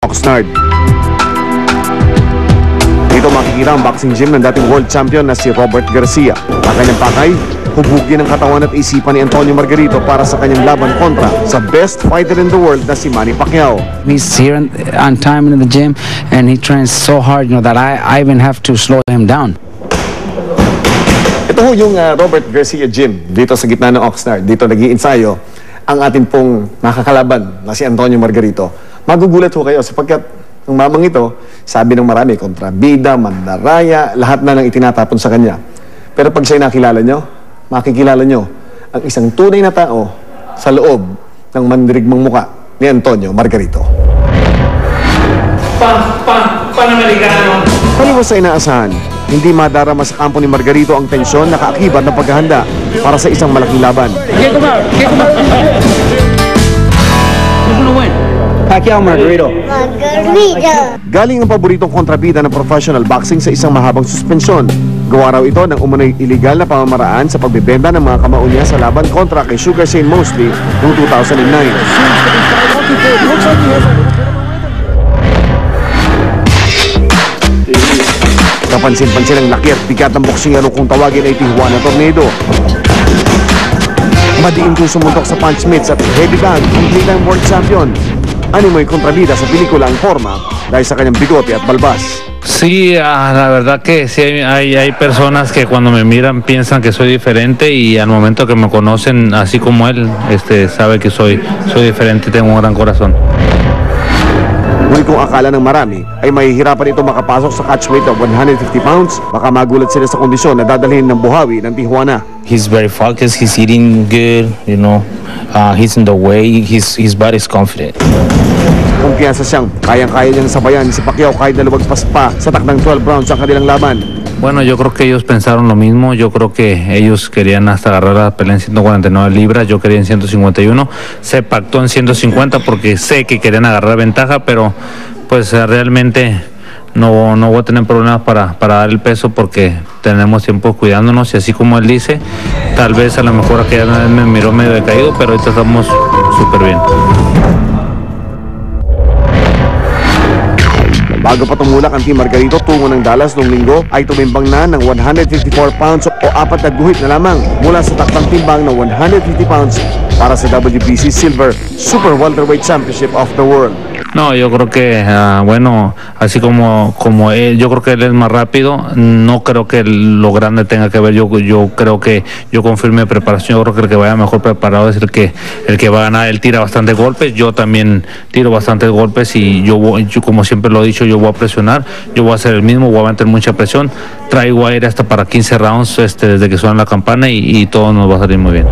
Oxnard. Dito makikita ang boxing gym ng dating world champion na si Robert Garcia. Ang kanyang pakay, hubugin ang katawan at isipan ni Antonio Margarito para sa kanyang laban kontra sa best fighter in the world na si Manny Pacquiao. He's here on time in the gym and he trains so hard, that I even have to slow him down. Ito ho yung Robert Garcia Gym dito sa gitna ng Oxnard. Dito nag-iinsayo ang atin pong nakakalaban na si Antonio Margarito. Magugulat ho kayo sapagkat ang mamang ito, sabi ng marami, kontrabida, mandaraya, lahat na lang itinatapon sa kanya. Pero pag siya'y nakilala nyo, makikilala nyo ang isang tunay na tao sa loob ng mandirigmang muka ni Antonio Margarito. Panamericano. Paliwas sa inaasahan, hindi madarama sa kampo ni Margarito ang tensyon na kaakibat ng paghahanda para sa isang malaking laban. Pacquiao, Margarito. Galing ang paboritong kontrabida ng professional boxing sa isang mahabang suspensyon. Gawa raw ito ng umano'y iligal na pamamaraan sa pagbebenta ng mga kamao niya sa laban kontra kay Sugar Shane Mosley noong 2009. Kapansin-pansin ang laki at bigat ng boksingero kung tawagin ay Tijuana Tornado. Madiin kung sumuntok sa punch mitts at heavy bag ang three-time world champion. Animoy kontrabida sa pelikula ang forma dahil sa kanyang bigote at balbas. Sí, la verdad que sí hay personas que cuando me miran piensan que soy diferente y al momento que me conocen así como él, sabe que soy diferente y tengo un gran corazón. Ngunit kung akala ng marami ay mahihirapan ito makapasok sa catch weight of 150 pounds, baka magulat sila sa kondisyon na dadalhin ng buhawi ng Tijuana. He's very focused, he's eating good, he's in the way, his body's confident. Kumpiyansa siyang kayang-kaya niyang sabayan si Pacquiao kahit na lumagpas pa sa takdang 12 rounds ang kanilang laban. Bueno, yo creo que ellos pensaron lo mismo. Yo creo que ellos querían hasta agarrar la pelea en 149 libras. Yo quería en 151. Se pactó en 150 porque sé que querían agarrar ventaja, pero pues realmente no voy a tener problemas para dar el peso porque tenemos tiempo cuidándonos y así como él dice, tal vez a lo mejor aquella vez me miró medio decaído, pero ahorita estamos súper bien. Bago pa tumulak ang Team Margarito tungo ng Dallas noong linggo ay tumimbang na ng 154 pounds o 4 na guhit na lamang mula sa takdang timbang ng 150 pounds para sa WBC Silver Super Welterweight Championship of the World. No, yo creo que, así como él, yo creo que él es más rápido. No creo que lo grande tenga que ver. Yo creo que yo confirme preparación. Yo creo que el que vaya mejor preparado es el que va a ganar. Él tira bastantes golpes. Yo también tiro bastantes golpes y yo como siempre lo he dicho, yo voy a presionar. Yo voy a hacer el mismo, voy a meter mucha presión. Traigo aire hasta para 15 rounds desde que suena la campana y todo nos va a salir muy bien.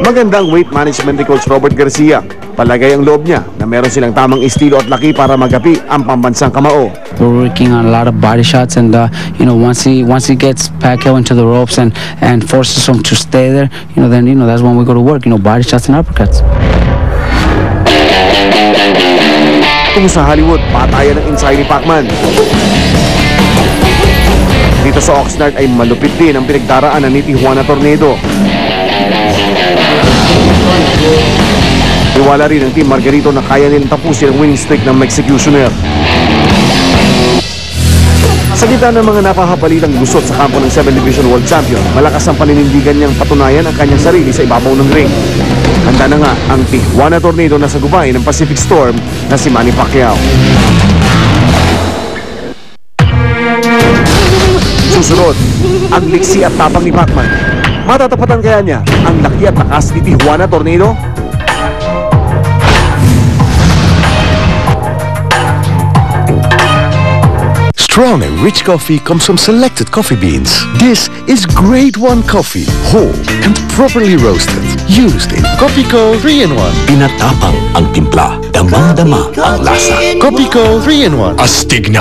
Magandang weight management ni Coach Robert Garcia. Palagay ang loob niya na meron silang tamang estilo at laki para magapi ang pambansang kamao. We're working on a lot of body shots and once he gets Pacquiao into the ropes and forces him to stay there, then that's when we go to work, body shots and uppercuts. Kung sa Hollywood, patayan ng inside ni Pacman. Dito sa Oxnard ay malupit din ang pinagdaraanan ni Tijuana Tornado. Iwala rin ang Team Margarito na kaya nilang tapusin ang winning streak ng Executioner. Sa gitna ng mga napahapalitang gusot sa kampo ng 7 Division World Champion, malakas ang paninindigan niyang patunayan ang kanyang sarili sa ibabaw ng ring. Handa na nga ang Tijuana Tornado na sa gubay ng Pacific Storm na si Manny Pacquiao. Susunod, ang liksi at tapang ni Pacman. Matatapatan kaya niya ang laki at lakas ni Tijuana Tornado? Strong and rich coffee comes from selected coffee beans. This is Grade 1 coffee, whole and properly roasted. Used in Copico 3-in-1. Pinatapang ang timpla, damang-dama ang lasa. Copico 3-in-1. Astig na